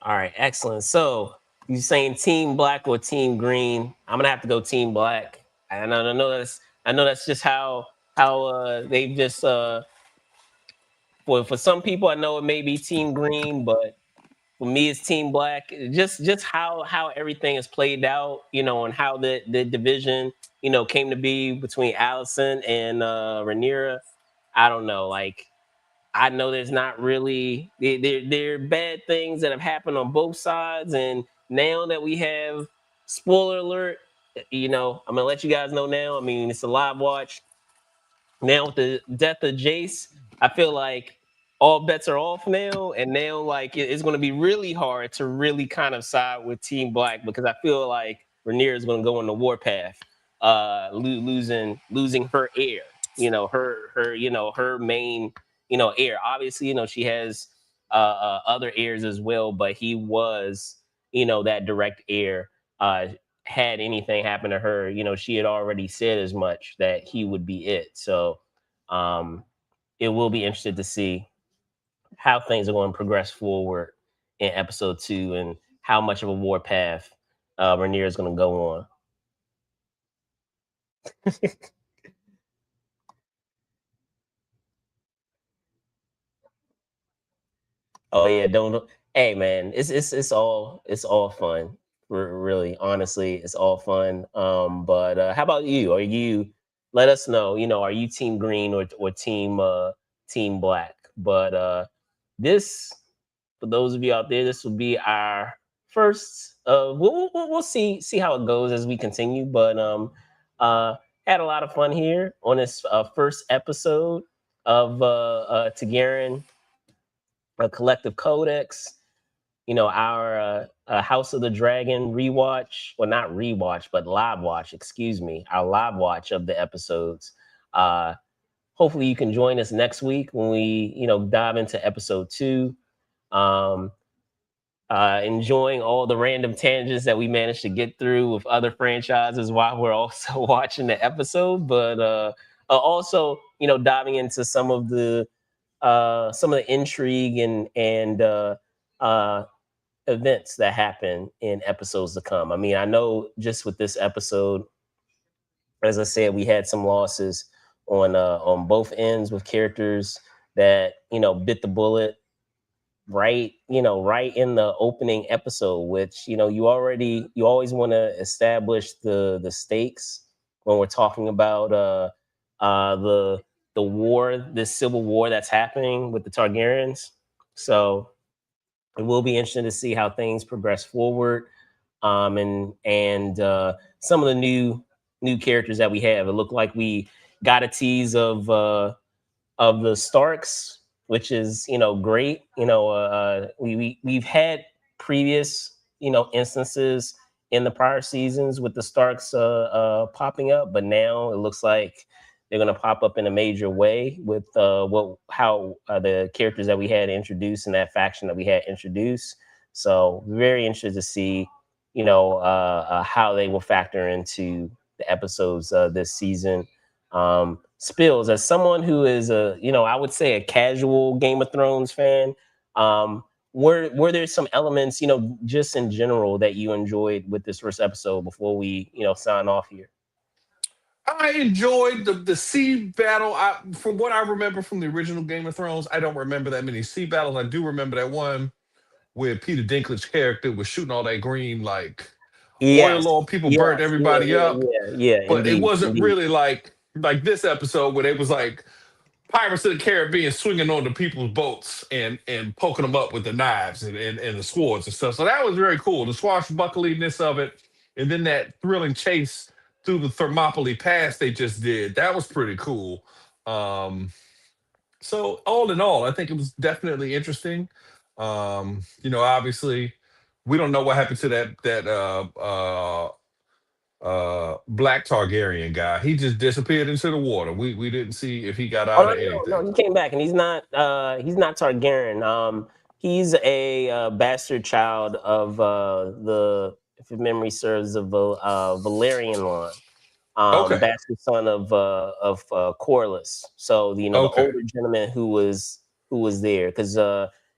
All right, excellent. So you saying Team Black or Team Green? I'm gonna have to go Team Black, and I know that's just how they've just for some people I know it may be Team Green, but For me, it's Team Black. Just how everything is played out, and how the division, came to be between Allison and Rhaenyra. I don't know. Like, I know there's not really there are bad things that have happened on both sides, and now that we have spoiler alert, I'm gonna let you guys know now. I mean, it's a live watch now with the death of Jace. I feel like all bets are off now, and now like it's going to be really hard to really kind of side with Team Black because I feel like Rhaenyra is going to go on the warpath, losing her heir. Her main heir. Obviously, she has other heirs as well, but he was that direct heir. Had anything happen to her, she had already said as much that he would be it. So um, it will be interesting to see how things are going to progress forward in episode 2 and how much of a warpath Rhaenyra is going to go on. Oh yeah, don't. Hey man, it's all fun. Really, honestly, it's all fun. But how about you? Are you? Let us know. Are you Team Green or Team Black? But this, for those of you out there, this will be our first. We'll see how it goes as we continue. But had a lot of fun here on this first episode of Targaryen, a collective codex. Our House of the Dragon rewatch, well, not rewatch, but live watch. Excuse me, our live watch of the episodes. Uh, Hopefully, you can join us next week when we, dive into episode 2. Um, Enjoying all the random tangents that we managed to get through with other franchises while we're also watching the episode, but also, diving into some of the intrigue and uh, events that happen in episodes to come. I mean, I know just with this episode, as I said, we had some losses on both ends with characters that bit the bullet right in the opening episode, which you always want to establish the stakes when we're talking about the war, this civil war that's happening with the Targaryens. So it will be interesting to see how things progress forward, and some of the new characters that we have. It looked like we got a tease of the Starks, which is great. We've had previous instances in the prior seasons with the Starks popping up, but now it looks like they're going to pop up in a major way with how the characters that we had introduced and that faction that we had introduced. So very interested to see how they will factor into the episodes this season. Spills, as someone who is I would say a casual Game of Thrones fan, were there some elements, just in general that you enjoyed with this first episode before we, sign off here? I enjoyed the sea battle. From what I remember from the original Game of Thrones, I don't remember that many sea battles. I do remember that one where Peter Dinklage's character was shooting all that green like oil Yes, on people, burnt yes, yeah, everybody yeah, up. yeah, But it indeed, wasn't indeed. really like this episode where they was like Pirates of the Caribbean swinging on the people's boats and poking them up with the knives and the swords and stuff. So that was very cool. The swashbuckliness of it, and then that thrilling chase through the Thermopylae Pass they just did. That was pretty cool. So all in all, I think it was definitely interesting. Obviously, we don't know what happened to that Black Targaryen guy. He just disappeared into the water. We didn't see if he got Oh out no, of no, anything. no, he came back, and he's not Targaryen. He's a bastard child of the, if memory serves, of Valerian line, Okay. bastard son of Corlys. So the Okay. older gentleman who was there, because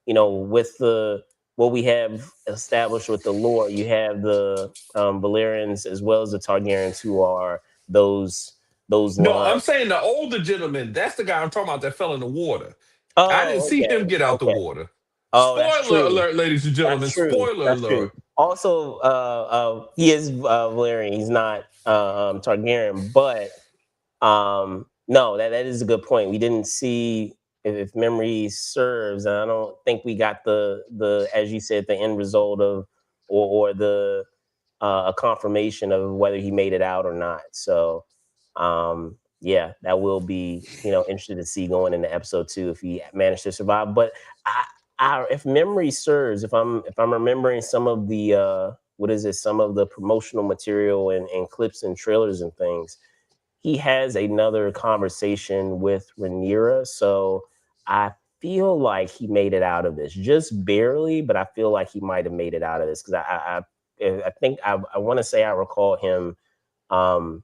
with the what we have established with the lore, you have the Valerians as well as the Targaryens who are those No, I'm lines. saying the older gentleman. That's the guy I'm talking about that fell in the water. I didn't Oh, see him okay, get out the okay. water. Oh, that's Spoiler true. alert, ladies and That's gentlemen. true. Spoiler That's true. alert. Also, he is Valerian. He's not Targaryen, but no, that is a good point. We didn't see, if memory serves, and I don't think we got the as you said, the end result of, or the a confirmation of whether he made it out or not. So yeah, that will be, interested to see going into episode 2 if he managed to survive. But if memory serves, if I'm remembering some of the what is it, some of the promotional material and clips and trailers and things, he has another conversation with Rhaenyra. So I feel like he made it out of this, just barely, but I feel like he might have made it out of this because I think I want to say I recall him um,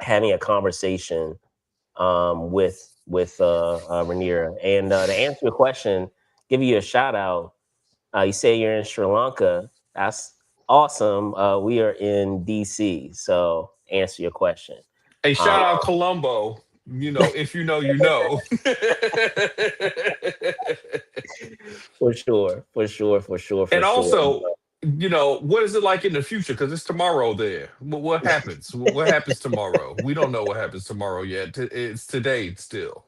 having a conversation with Rhaenyra. And to answer your question, give you a shout out. You say you're in Sri Lanka. That's awesome. We are in DC. So answer your question. Hey, Um, shout out Columbo. If you know, you know. for sure, for sure, for sure, for And sure. also, what is it like in the future? Because it's tomorrow there. What happens? What happens tomorrow? We don't know what happens tomorrow yet. It's today still.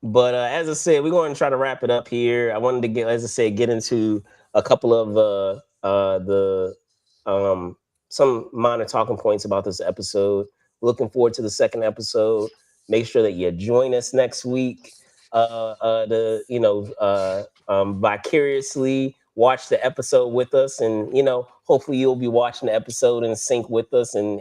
But as I said, we're going to try to wrap it up here. I wanted to get, as I said, get into a couple of the some minor talking points about this episode. Looking forward to the second episode. Make sure that you join us next week. To vicariously watch the episode with us, and hopefully you'll be watching the episode in sync with us, and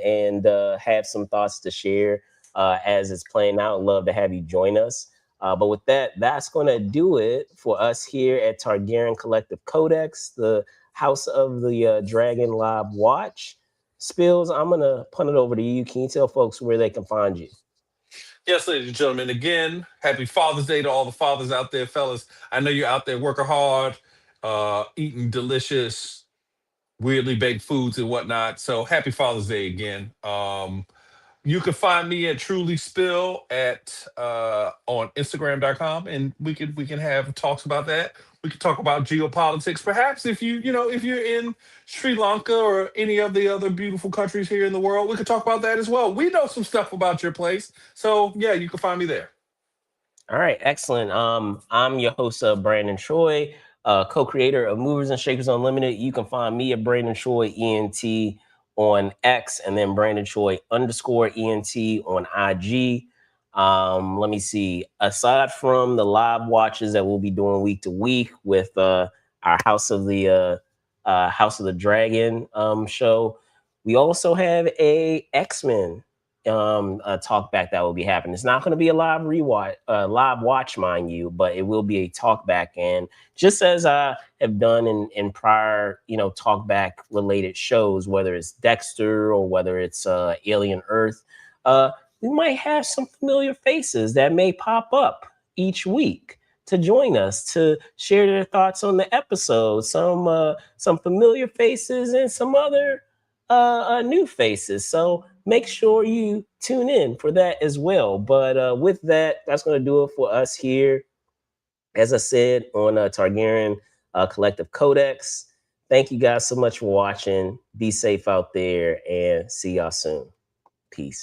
have some thoughts to share as it's playing out. Love to have you join us. But with that, that's going to do it for us here at Targaryen Collective Codex, the House of the Dragon Live Watch. Spills, I'm going to punt it over to you. Can you tell folks where they can find you? Yes, ladies and gentlemen, again, happy Father's Day to all the fathers out there, fellas. I know you're out there working hard, eating delicious, weirdly baked foods and whatnot. So happy Father's Day again. You can find me at Truly Spill at on Instagram.com, and we can have talks about that. We can talk about geopolitics. Perhaps if you're in Sri Lanka or any of the other beautiful countries here in the world, we could talk about that as well. We know some stuff about your place. So yeah, you can find me there. All right, excellent. I'm your host, Brandon Troy, co-creator of Movers and Shakers Unlimited. You can find me at Brandon Troy ENT on X, and then Brandon Troy _ ENT on IG. Let me see. Aside from the live watches that we'll be doing week to week with our House of the Dragon show, we also have a X-Men talk back that will be happening. It's not going to be a live watch, mind you, but it will be a talk back. And just as I have done in prior, talk back related shows, whether it's Dexter or whether it's Alien Earth, we might have some familiar faces that may pop up each week to join us to share their thoughts on the episode. Some familiar faces and some other new faces. So make sure you tune in for that as well. But with that, that's going to do it for us here. As I said, on Targaryen Collective Codex. Thank you guys so much for watching. Be safe out there and see y'all soon. Peace.